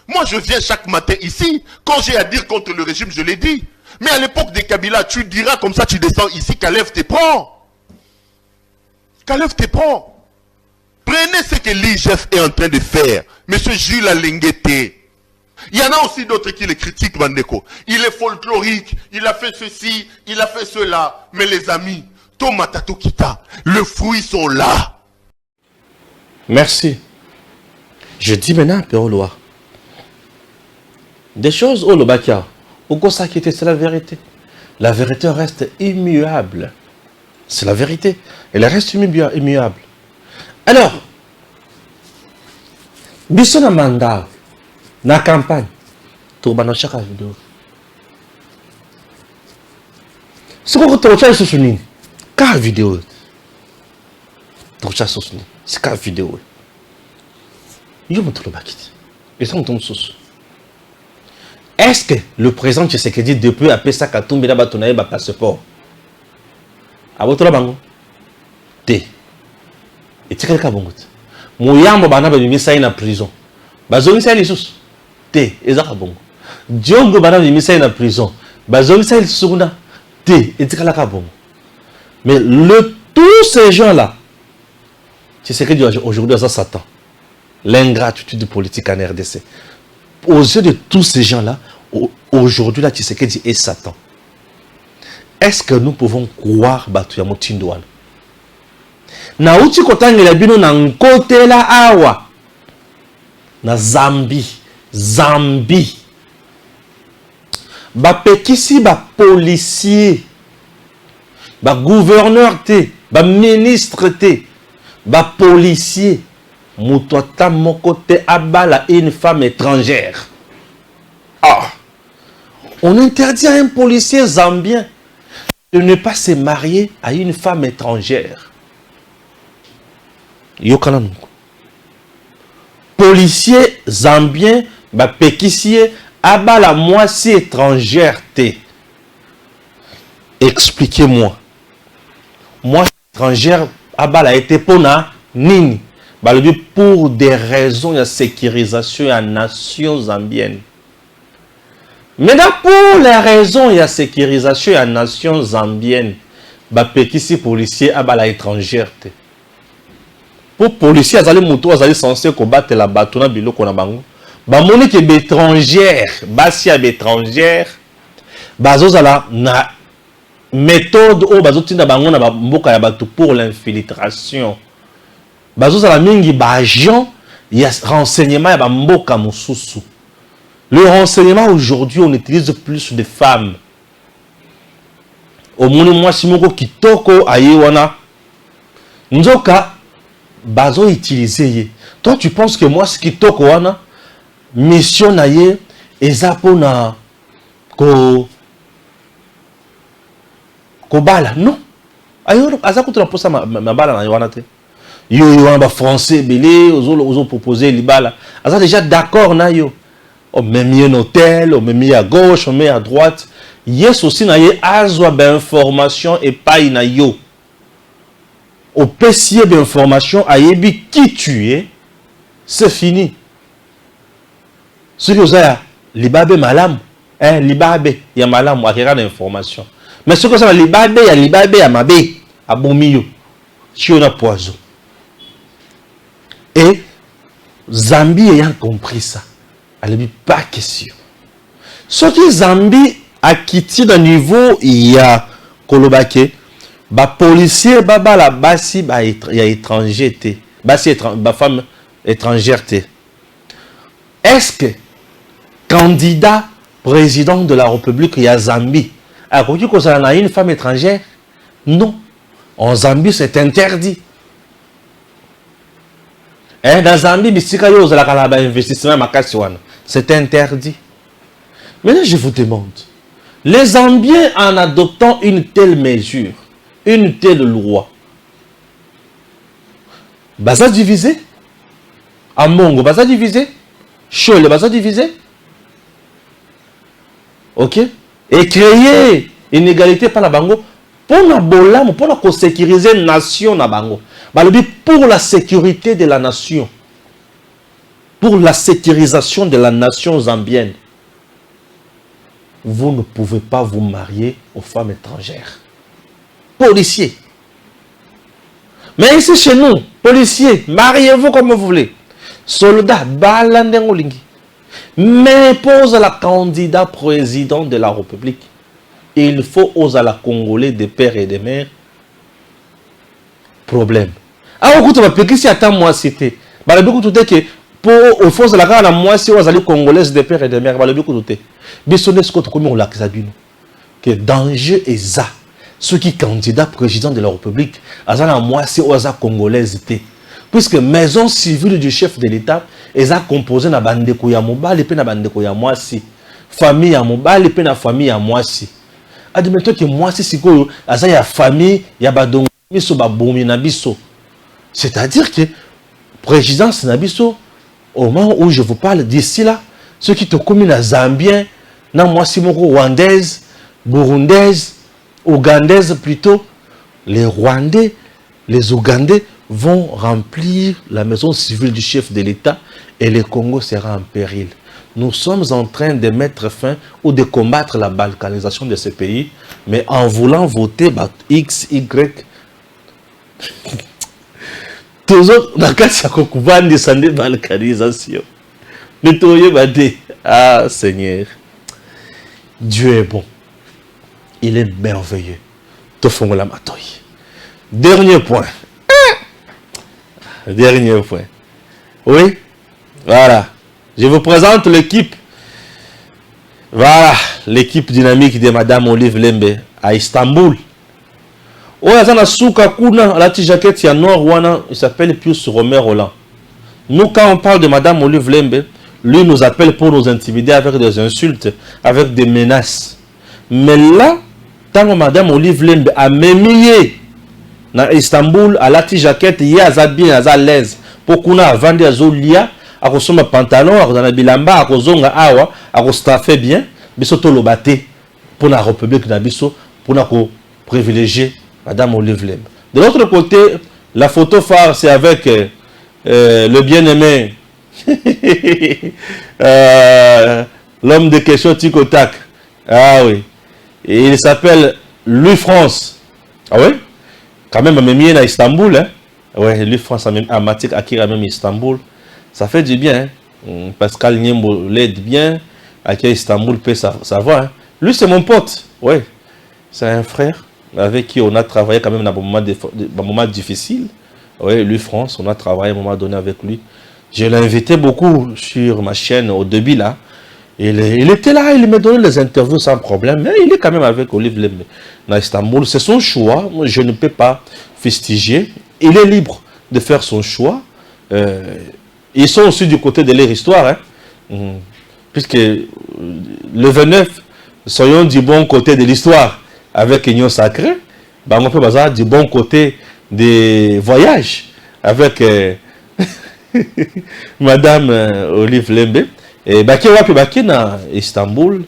moi je viens chaque matin ici, quand j'ai à dire contre le régime, je l'ai dit. Mais à l'époque de Kabila, tu diras comme ça, tu descends ici, Kalev te prend. Kalev te prend. Prenez ce que l'IGF est en train de faire. Monsieur Jules Alenguete. Il y en a aussi d'autres qui le critiquent, Bandeko. Il est folklorique, il a fait ceci, il a fait cela. Mais les amis, Tomatato Kita, les fruits sont là. Merci. Je dis maintenant, Pero Louara. Des choses au Lobakia, au Kosakite, c'est la vérité. La vérité reste immuable. C'est la vérité. Elle reste immuable. Alors, Bissona Manda, na campagne, tout le monde chaque vidéo. Ce que tu as fait, c'est une vidéo. Tu as fait c'est une vidéo. Je me trouve pas quitte. Et ça, on tombe sous. Est-ce que le président Tshisekedi depuis appeler ça Katumbi na batonaye ba passeport? Abotola bango. T. Et tu quelqu'un bon. Muyambo bana ba misa na prison. Bazongisa lisusu. T. Ezaka bongo. Diongo bana ba misa na prison. Bazongisa lisusu na T. Et tu quelqu'un bon. Mais tous ces gens là, Tshisekedi aujourd'hui ça Satan. L'ingratitude politique en RDC. Aux yeux de tous ces gens-là, aujourd'hui, là, Tshisekedi est Satan. Est-ce que nous pouvons croire Batuyamo Tindouane? Na uti kotangela bino na nkote la awa. Na Zambie. bapekisi ba policier, ba gouverneur te, ba ministre te, ba policier, mutuata moko te abala une femme étrangère. Ah! On interdit à un policier zambien de ne pas se marier à une femme étrangère. Yokanan. Policier zambien, ba péquissier, abala moitié étrangère te. Expliquez-moi. Moi étrangère, abala été pona nini. Pour des raisons de sécurisation de la nation zambienne. Maintenant, pour les raisons de sécurisation de la nation zambienne, les policiers à la étrangère. Pour policiers, ils sont censés combattre la bâtonne biloko na bango. Bamoni ke étrangère, basi ya étrangère, bazozala na méthode o bazotinda bango na mboka ya bato pour l'infiltration. Bazozala mingi ba agent ya renseignement ya mboka mususu. Le renseignement aujourd'hui, on utilise plus de femmes. Au monde moi si moko kitoko ayewana. Nzoka bazo utiliser. Toi tu penses que moi ce kitoko wana mission na ye ezapona ko bala non. Ayo azakutu na posa ma bala na wana te. Yo wana ba français belé ozo proposer libala. Aza déjà d'accord na yo. On met mis un hôtel, on met mis à gauche, on met à droite. Yes aussi na ye azwa ben information et pas na yo. Au PC d'information ayebi qui tu es, c'est fini. Ce que vous avez libabe malam, libabe ya malam akira d'information. Mais ce que ça libabe ya mabe abomiyo. Si on a poison. Et Zambie ayant compris ça. Elle dit pas question. Ce qui Zambie a quitté d'un niveau, il y a Kolobake, ba policier, baba la basi, ba y a étranger, basi ba femme étrangère. Est-ce que candidat président de la République, il y a Zambie, a connu qu'on a une femme étrangère? Non. En Zambie, c'est interdit. Dans Zambie, c'est interdit. Maintenant, je vous demande, les Zambiens, en adoptant une telle mesure, une telle loi, baza divisé, Amongo, baza divisé, Chole, baza divisé, ok, et créer une égalité par la bango, pour la bolam, pour la sécuriser la nation na bango. Pour la sécurité de la nation, pour la sécurisation de la nation zambienne, vous ne pouvez pas vous marier aux femmes étrangères. Policiers. Mais ici chez nous, policiers, mariez-vous comme vous voulez. Soldats, balandengolingi. Mais pose la candidat président de la République. Il faut aux à la Congolais des pères et des mères. Problème. Ah, écoute, ma péquisi attend moi cité. Bah, le beaucoup tout que pour au fond de la grande moi si on a les Congolaises des pères et des mères, bah, le beaucoup tout est. Bissonne ce qu'on comme on l'a que danger est ça. Ceux qui candidats président de la République, à moi si on a Congolaises était. Puisque maison civile du chef de l'État est composée na bande ko ya mobile et na bande ko ya moi si famille ya mobile et na famille ya moi si. Admettons que moi si siko aza ya famille ya badongo miso ba bomi na biso. C'est-à-dire que présidence Nabiso, au moment où je vous parle d'ici là, ceux qui te communent à Zambien, na moi si mon rwandaise, burundaise, ougandaise plutôt, les Rwandais, les Ougandais vont remplir la maison civile du chef de l'État et le Congo sera en péril. Nous sommes en train de mettre fin ou de combattre la balkanisation de ce pays, mais en voulant voter X, Y, toujours dans le cas de descendre balkanisation. Ah Seigneur, Dieu est bon, il est merveilleux. Dernier point. Dernier point. Oui, voilà. Je vous présente l'équipe Voilà, l'équipe dynamique de Madame Olive Lembe à Istanbul. Oh, il y a un souka kuna, la petite jaquette, il y a noir, il s'appelle Pius Romer Roland. Nous, quand on parle de Madame Olive Lembe, lui nous appelle pour nous intimider avec des insultes, avec des menaces. Mais là, tant que Madame Olive Lembe a mémié dans Istanbul, à la petite jaquette, il y a bien à l'aise. Pour qu'on a vendu à Zolia, à consommer pantalon, à consommer bilamba, à consommer awa, à consommer bien, mais surtout le bâté pour la République d'Abisso, pour nous privilégier Madame Olive Lembe. De l'autre côté, la photo phare, c'est avec le bien-aimé, l'homme de question Ticotac. Ah oui. Et il s'appelle Louis France. Ah oui? Quand même, même à Istanbul. Hein? Oui, Louis France, à Matik Akira, même Istanbul. Ça fait du bien. Hein? Pascal Niembo l'aide bien. À Istanbul, ça va. Hein? Lui, c'est mon pote. Oui. C'est un frère avec qui on a travaillé quand même dans un moment difficile. Oui, lui, France, on a travaillé à un moment donné avec lui. Je l'ai invité beaucoup sur ma chaîne au début là. Il était là, il me donnait les interviews sans problème. Mais il est quand même avec Olive Lembe dans Istanbul. C'est son choix. Moi, je ne peux pas fustiger. Il est libre de faire son choix. Ils sont aussi du côté de leur histoire. Hein. Puisque le 29, soyons du bon côté de l'histoire avec Union Sacrée. Bah, on peut passer du bon côté des voyages avec Madame Olive Lembe. Et Baki Wapi Baki na Istanbul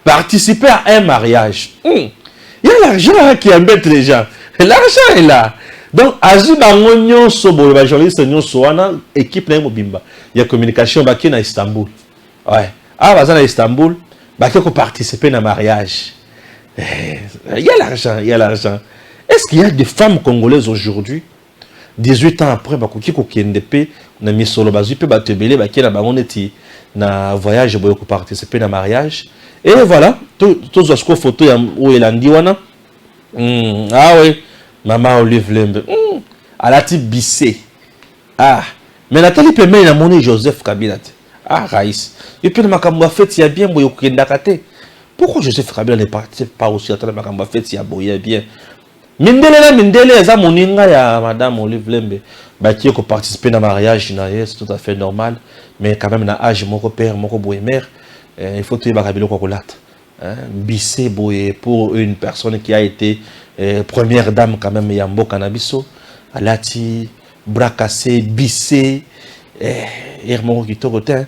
participer à un mariage. Il y a l'argent qui embête les gens. L'argent est là. Donc, Azu Bangonyo Sobo, le journaliste Nyon Soana, équipe na Mobimba. Il y a communication Baki na Istanbul. Ouais. Ah, Bazan à Istanbul, Baki ko participer à un mariage. Il y a l'argent, il y a l'argent. Est-ce qu'il y a des femmes congolaises aujourd'hui, 18 ans après, qui ont mis solo bazu, qui na voyage, pour participer à un mariage. Et voilà, tous les photos où il a dit, ah oui, Maman Olive Lembe, à la type bissé. Ah, mais Nathalie Pemé, il a monné Joseph Kabila. Ah, Raïs. Et puis, ma fête, il y a bien, pourquoi Joseph Kabila ne participe pas aussi à la fête, il y a bien. Mindele, eza moninga ya Madame Olive Lembe. Qui a participé dans le mariage, c'est tout à fait normal. Mais quand même, dans l'âge, mon père, mon mère, il faut que tu aies bissé pour une personne qui a été première dame quand même, Yambo Canabiso, Alati, Brakassé, bissé, Hermon qui te retient.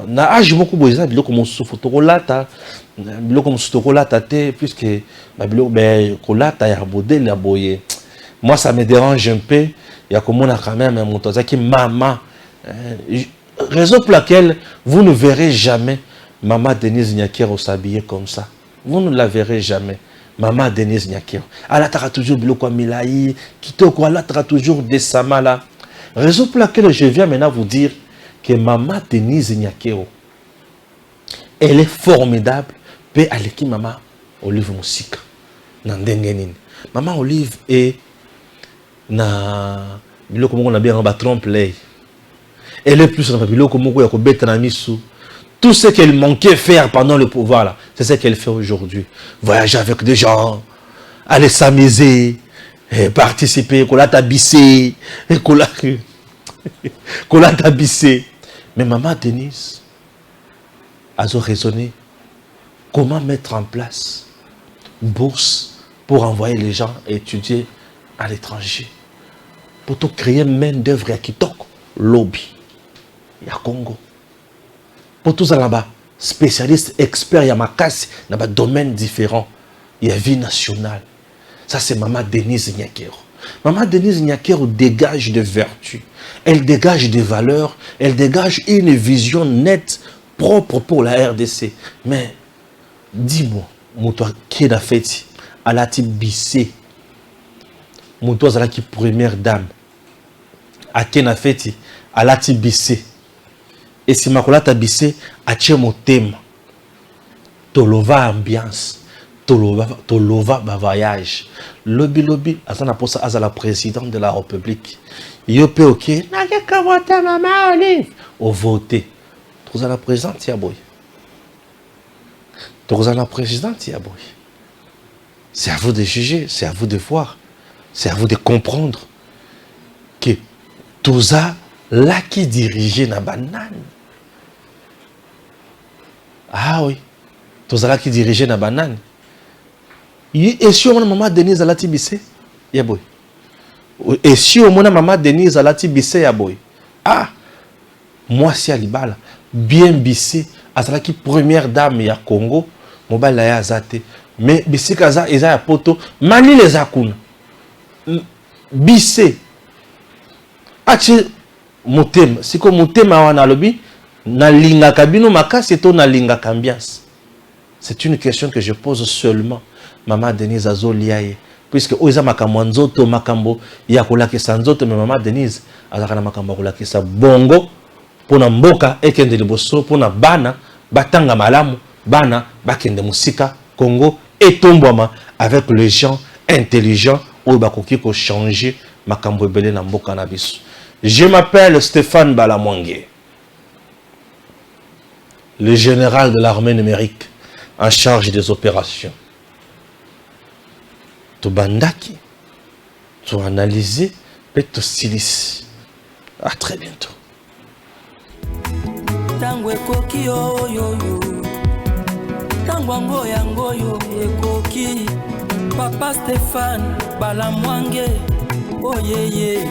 Na âge beaucoup boisa bilo comme sofotokolata bilo comme sofotokolata te puisque bilo kolata ya bodel ya boye. Moi ça me dérange un peu, il y a comme on a quand même un montoza qui maman, raison pour laquelle vous ne verrez jamais Maman Denise Nyakero s'habiller comme ça. Vous ne la verrez jamais. Maman Denise Nyakero, elle a toujours bilo kwa milai kitoko, elle a toujours des samala. Raison pour laquelle je viens maintenant vous dire que Maman Denise Nyakero, elle est formidable. Pe aleki Maman Olive Musika. Maman Olive est na biloko moko na bien en trompe l'œil. Elle est plus dans biloko moko ya ko beta misu. Tout ce qu'elle manquait faire pendant le pouvoir là, c'est ce qu'elle fait aujourd'hui. Voyager avec des gens, aller s'amuser, participer, qu'on l'a tabissé, qu'on l'a tabissé. Mais Maman Denise a raisonné comment mettre en place une bourse pour envoyer les gens étudier à l'étranger. Pour tout créer une main d'œuvre à Kitoko, lobby, il y a Congo. Pour tous là-bas, spécialistes, experts, il y a Makassi, dans des domaines différents. Il y a vie nationale. Ça, c'est Maman Denise Nyakero. Maman Denise Nyakero dégage des vertus. Elle dégage des valeurs. Elle dégage une vision nette, propre pour la RDC. Mais, dis-moi, Moutoua, qui est la fête, à la type bissé, Moutoua, à la qui première dame, à qui est la fête, à la type bissé. Et si ma colata bissé, à mon thème, tolova ambiance, tolova voyage. Lobby, à la présidente de la République. Yopé ok, n'a qu'à voter Maman Olive. Au voter. Tout à la présidente, tiens boy. la présidente, c'est à vous de juger, c'est à vous de voir, c'est à vous de comprendre que tout ça, là qui dirigeait la banane. Ah oui, tout ça là qui dirigeait la banane. Et si on a maman Denise Alati Bissé, ya boy. Et si on a maman Denise Alati Bissé, ya boy. Ah, moi si Alibala, bien Bissé, à cela qui première dame ya Congo, mobile la ya zate. Mais Bissé kaza eza ya poto, mani les akuna. Bissé. Achi motema, siko motema wana lobi, na linga kabino makasi to na linga kambias. C'est une question que je pose seulement. Maman Denise Azoliaye. Puisque oza makambo nzoto makambo ya kolakisa nzoto, mais maman Denise azakana makambo kolakisa bongo pona mboka ekende liboso pona bana batanga malamu bana bakende musika Congo etombwama avec les gens intelligents ou bakoki ko changer makambo ebele na mboka na biso. Je m'appelle Stéphane Balamwangé, le général de l'armée numérique en charge des opérations. To bandaki, to analyser, et to styliser. À très bientôt. Tango ekoki yo yo yo, tango ngoya ngoyo ekoki. Papa Stéphane Balamwangé, oh yeah yeah.